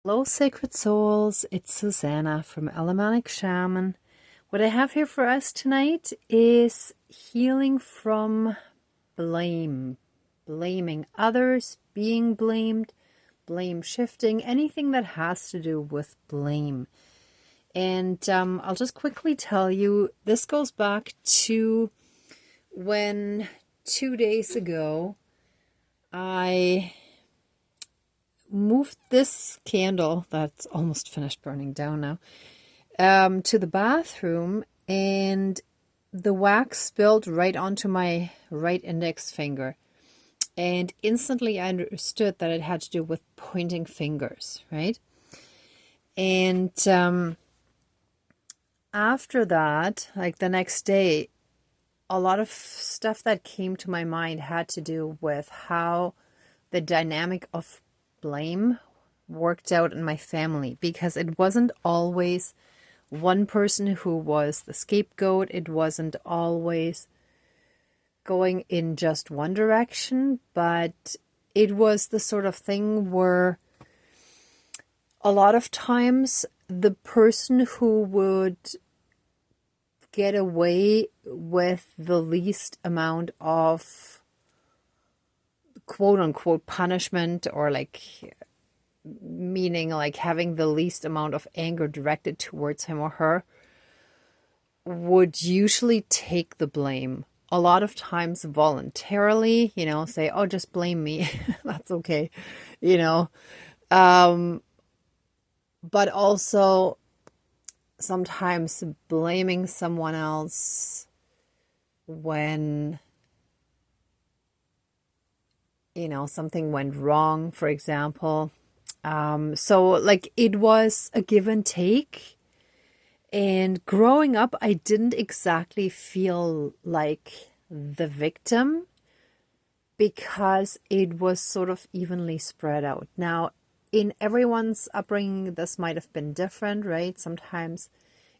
Hello, sacred souls. It's Susanna from Alamanic Shaman. What I have here for us tonight is healing from blame, blaming others, being blamed, blame shifting, anything that has to do with blame. And I'll just quickly tell you, this goes back to when 2 days ago I moved this candle that's almost finished burning down now to the bathroom, and the wax spilled right onto my right index finger, and instantly I understood that it had to do with pointing fingers, right? And after that, like the next day, a lot of stuff that came to my mind had to do with how the dynamic of blame worked out in my family, because it wasn't always one person who was the scapegoat. It wasn't always going in just one direction, but it was the sort of thing where a lot of times the person who would get away with the least amount of quote unquote punishment, or like meaning like having the least amount of anger directed towards him or her, would usually take the blame. A lot of times voluntarily, say, oh, just blame me. That's okay, you know. But also sometimes blaming someone else when something went wrong, for example. So like it was a give and take. And growing up, I didn't exactly feel like the victim because it was sort of evenly spread out. Now, in everyone's upbringing, this might have been different, right? Sometimes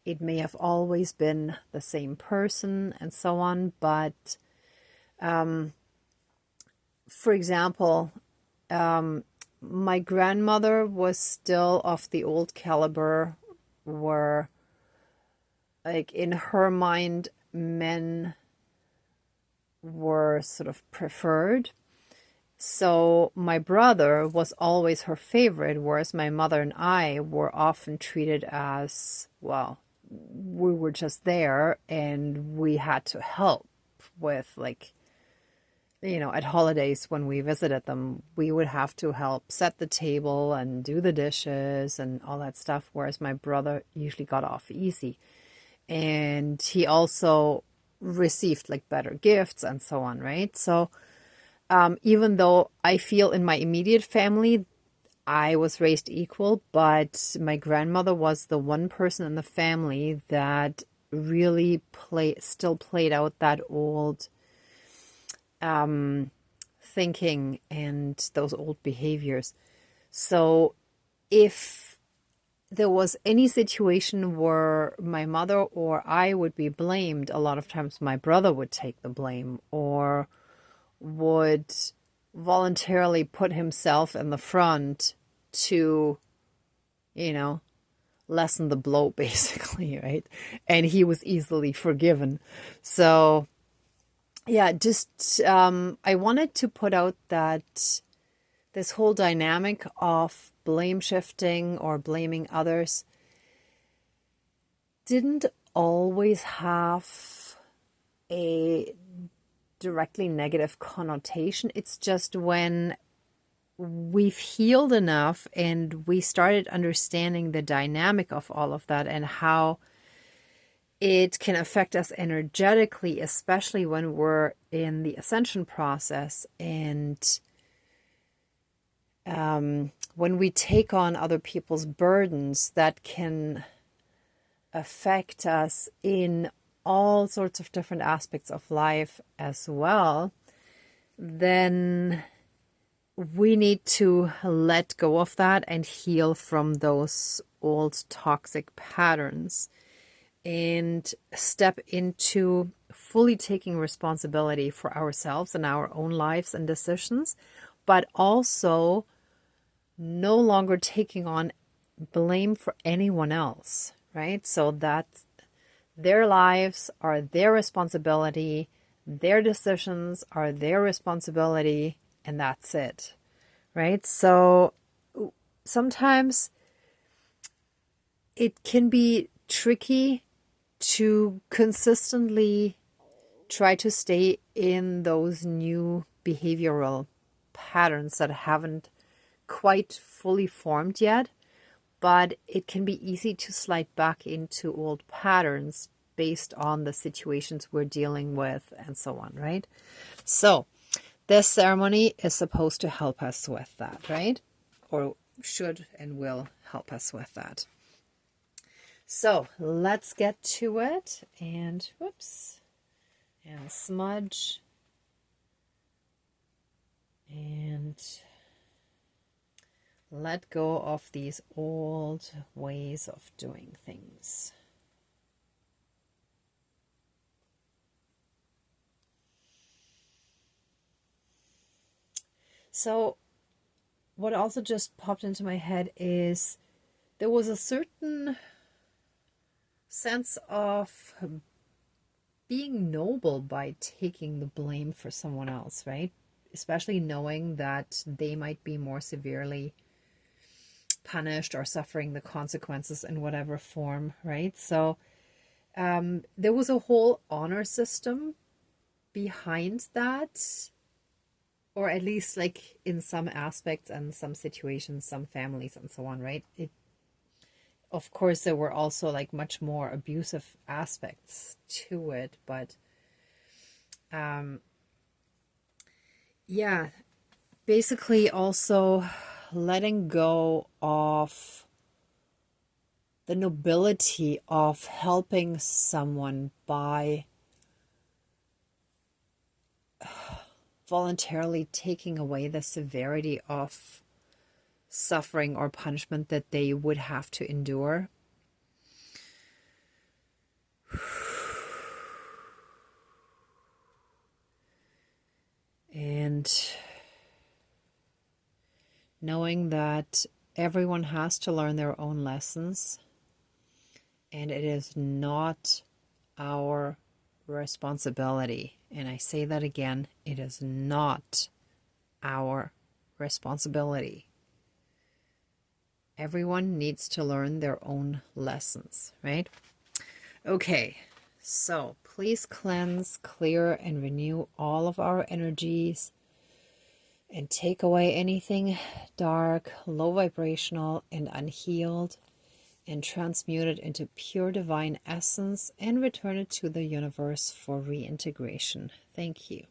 it may have always been the same person and so on. But for example, my grandmother was still of the old caliber where, like, in her mind, men were sort of preferred. So my brother was always her favorite, whereas my mother and I were often treated as, well, we were just there and we had to help with, like, at holidays when we visited them, we would have to help set the table and do the dishes and all that stuff, whereas my brother usually got off easy. And he also received like better gifts and so on, right? So even though I feel in my immediate family, I was raised equal, but my grandmother was the one person in the family that really still played out that old thinking and those old behaviors. So if there was any situation where my mother or I would be blamed, a lot of times my brother would take the blame or would voluntarily put himself in the front to, lessen the blow, basically, right? And he was easily forgiven. So yeah, just I wanted to put out that this whole dynamic of blame shifting or blaming others didn't always have a directly negative connotation. It's just when we've healed enough and we started understanding the dynamic of all of that and how it can affect us energetically, especially when we're in the ascension process, and when we take on other people's burdens, that can affect us in all sorts of different aspects of life as well. Then we need to let go of that and heal from those old toxic patterns and step into fully taking responsibility for ourselves and our own lives and decisions, but also no longer taking on blame for anyone else, right? So that their lives are their responsibility, their decisions are their responsibility, and that's it, right? So sometimes it can be tricky to consistently try to stay in those new behavioral patterns that haven't quite fully formed yet, but it can be easy to slide back into old patterns based on the situations we're dealing with and so on, right? So this ceremony is supposed to help us with that, right? Or should and will help us with that. So let's get to it. And whoops, and smudge. And let go of these old ways of doing things. So what also just popped into my head is there was a certain sense of being noble by taking the blame for someone else, right? Especially knowing that they might be more severely punished or suffering the consequences in whatever form, right? So there was a whole honor system behind that, or at least like in some aspects and some situations, some families and so on, right? Of course, there were also like much more abusive aspects to it, but yeah, basically also letting go of the nobility of helping someone by voluntarily taking away the severity of suffering or punishment that they would have to endure. And knowing that everyone has to learn their own lessons, and it is not our responsibility. And I say that again, it is not our responsibility. Everyone needs to learn their own lessons, right? Okay, so please cleanse, clear, and renew all of our energies and take away anything dark, low vibrational, and unhealed, and transmute it into pure divine essence and return it to the universe for reintegration. Thank you.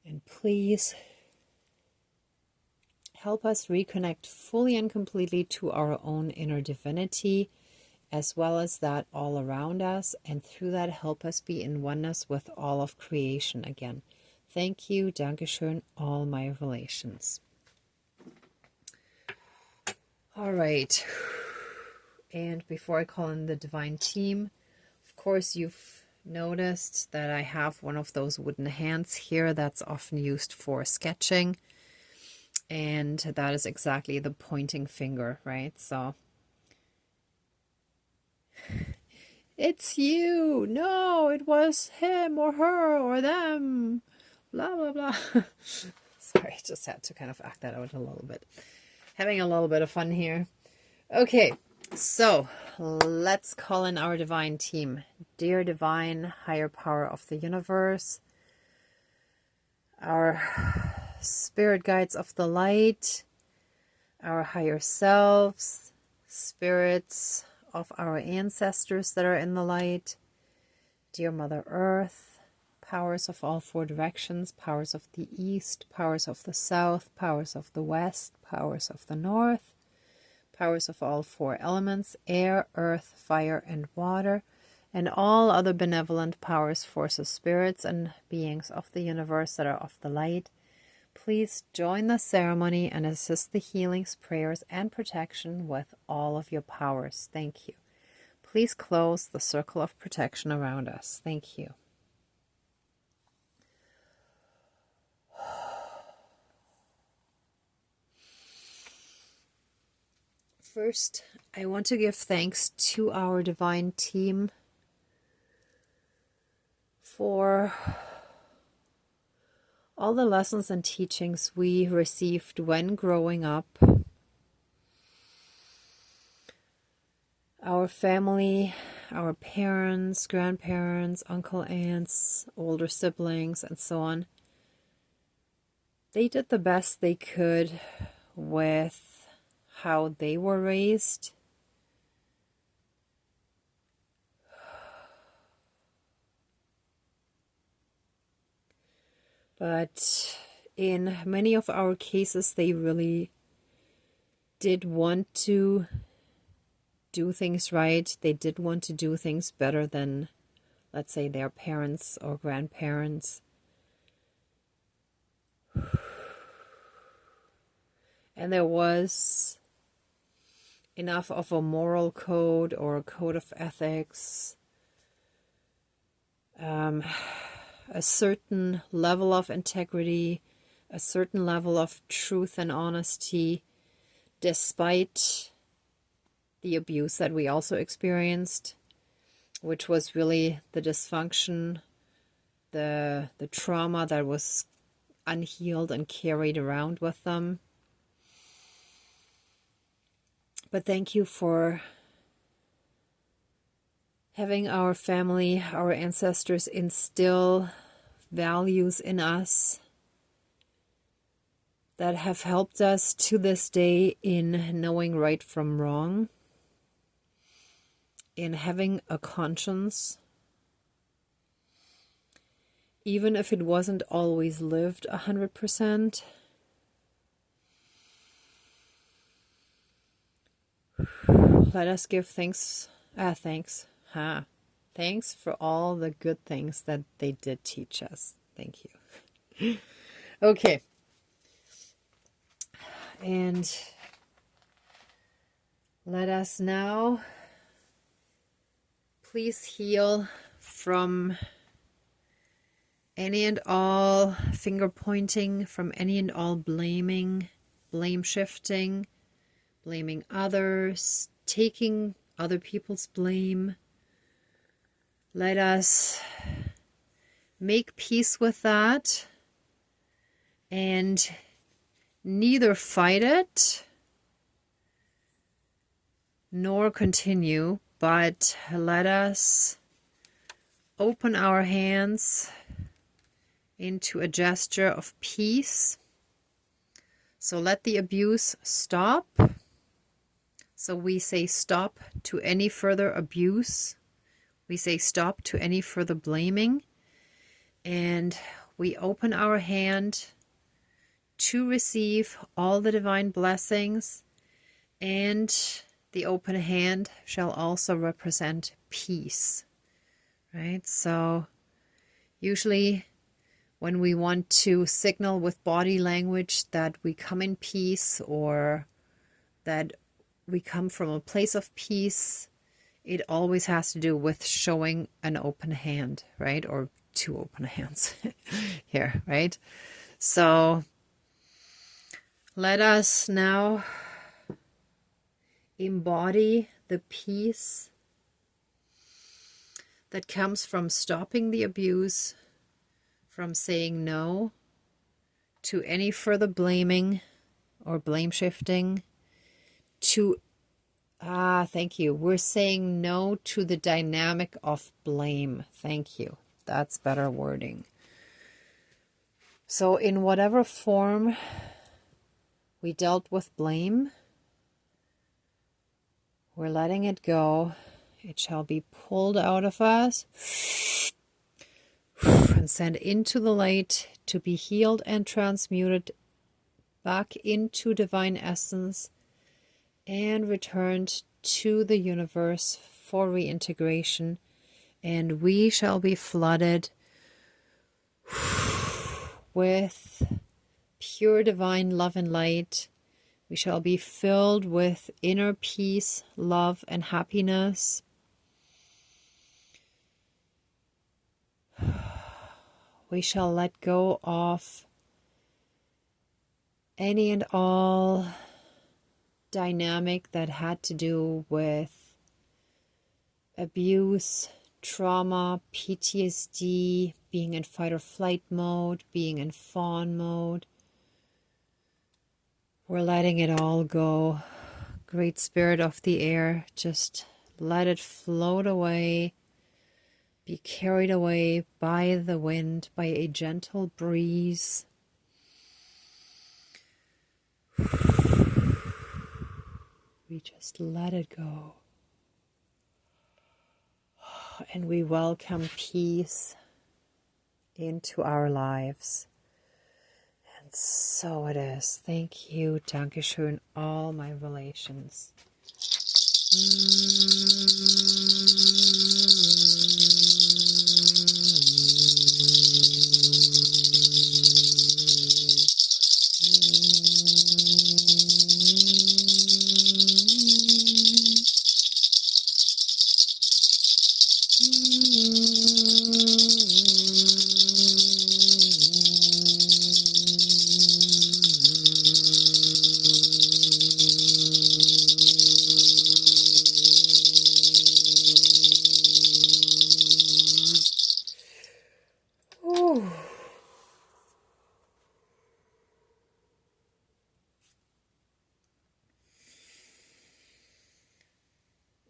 And please help us reconnect fully and completely to our own inner divinity, as well as that all around us, and through that help us be in oneness with all of creation again. Thank you, Dankeschön, all my relations. All right. And before I call in the divine team, of course, you've noticed that I have one of those wooden hands here that's often used for sketching. And that is exactly the pointing finger, right? So it's you. No, it was him or her or them. Blah, blah, blah. Sorry, just had to kind of act that out a little bit. Having a little bit of fun here. Okay, so let's call in our divine team. Dear divine higher power of the universe, our spirit guides of the light, our higher selves, spirits of our ancestors that are in the light, dear Mother Earth, powers of all four directions, powers of the east, powers of the south, powers of the west, powers of the north, powers of all four elements, air, earth, fire, and water, and all other benevolent powers, forces, spirits, and beings of the universe that are of the light. Please join the ceremony and assist the healings, prayers, and protection with all of your powers. Thank you. Please close the circle of protection around us. Thank you. First, I want to give thanks to our divine team for all the lessons and teachings we received when growing up. Our family, our parents, grandparents, uncle, aunts, older siblings, and so on. They did the best they could with how they were raised. But in many of our cases, they really did want to do things right. They did want to do things better than, let's say, their parents or grandparents. And there was enough of a moral code or a code of ethics, a certain level of integrity, a certain level of truth and honesty, despite the abuse that we also experienced, which was really the dysfunction, the trauma that was unhealed and carried around with them. But thank you for having our family, our ancestors instill values in us that have helped us to this day in knowing right from wrong, in having a conscience, even if it wasn't always lived 100%. Let us give thanks for all the good things that they did teach us. Thank you. Okay. And let us now please heal from any and all finger pointing, from any and all blaming, blame shifting, blaming others, taking other people's blame. Let us make peace with that and neither fight it nor continue, but let us open our hands into a gesture of peace. So let the abuse stop. So we say stop to any further abuse. We say stop to any further blaming. And we open our hand to receive all the divine blessings. And the open hand shall also represent peace. Right? So usually when we want to signal with body language that we come in peace or that we come from a place of peace, it always has to do with showing an open hand, right? Or two open hands here, right? So let us now embody the peace that comes from stopping the abuse, from saying no to any further blaming or blame shifting, to thank you. We're saying no to the dynamic of blame. Thank you. That's better wording. So in whatever form we dealt with blame, we're letting it go. It shall be pulled out of us and sent into the light to be healed and transmuted back into divine essence and returned to the universe for reintegration. And we shall be flooded with pure divine love and light. We shall be filled with inner peace, love, and happiness. We shall let go of any and all dynamic that had to do with abuse, trauma, PTSD, being in fight or flight mode, being in fawn mode. We're letting it all go. Great Spirit of the air, just let it float away, be carried away by the wind, by a gentle breeze. We just let it go. And we welcome peace into our lives. And so it is. Thank you. Dankeschön, all my relations.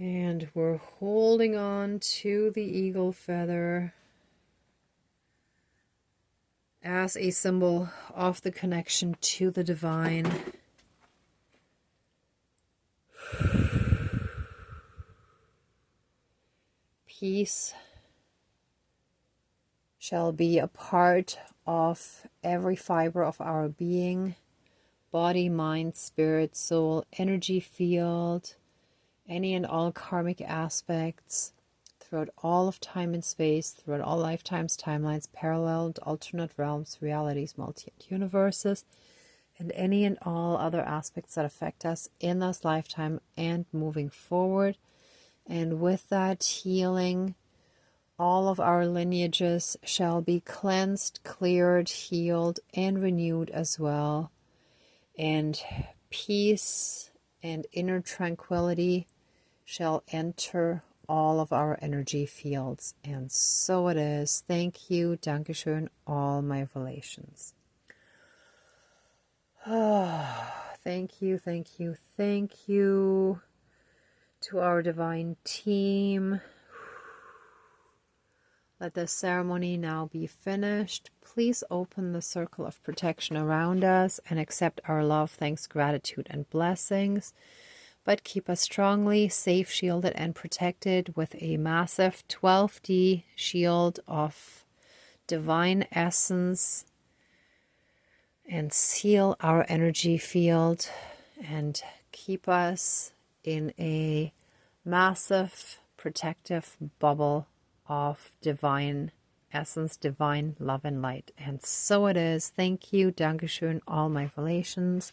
And we're holding on to the eagle feather as a symbol of the connection to the divine. Peace shall be a part of every fiber of our being, body, mind, spirit, soul, energy field, any and all karmic aspects throughout all of time and space, throughout all lifetimes, timelines, paralleled, alternate realms, realities, multi-universes, and any and all other aspects that affect us in this lifetime and moving forward. And with that healing, all of our lineages shall be cleansed, cleared, healed, and renewed as well. And peace and inner tranquility shall enter all of our energy fields. And so it is. Thank you. Dankeschön, all my relations. Thank you, thank you, thank you to our divine team. Let the ceremony now be finished. Please open the circle of protection around us and accept our love, thanks, gratitude, and blessings. But keep us strongly safe, shielded, and protected with a massive 12D shield of divine essence, and seal our energy field and keep us in a massive protective bubble of divine essence, divine love and light. And so it is. Thank you. Dankeschön, all my relations,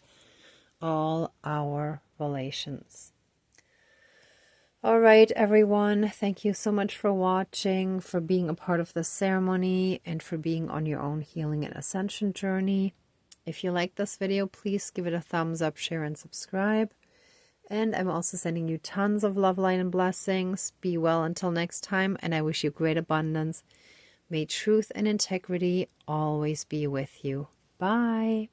all our relations. All right, everyone. Thank you so much for watching, for being a part of the ceremony, and for being on your own healing and ascension journey. If you like this video, please give it a thumbs up, share, and subscribe. And I'm also sending you tons of love, light, and blessings. Be well until next time, and I wish you great abundance. May truth and integrity always be with you. Bye.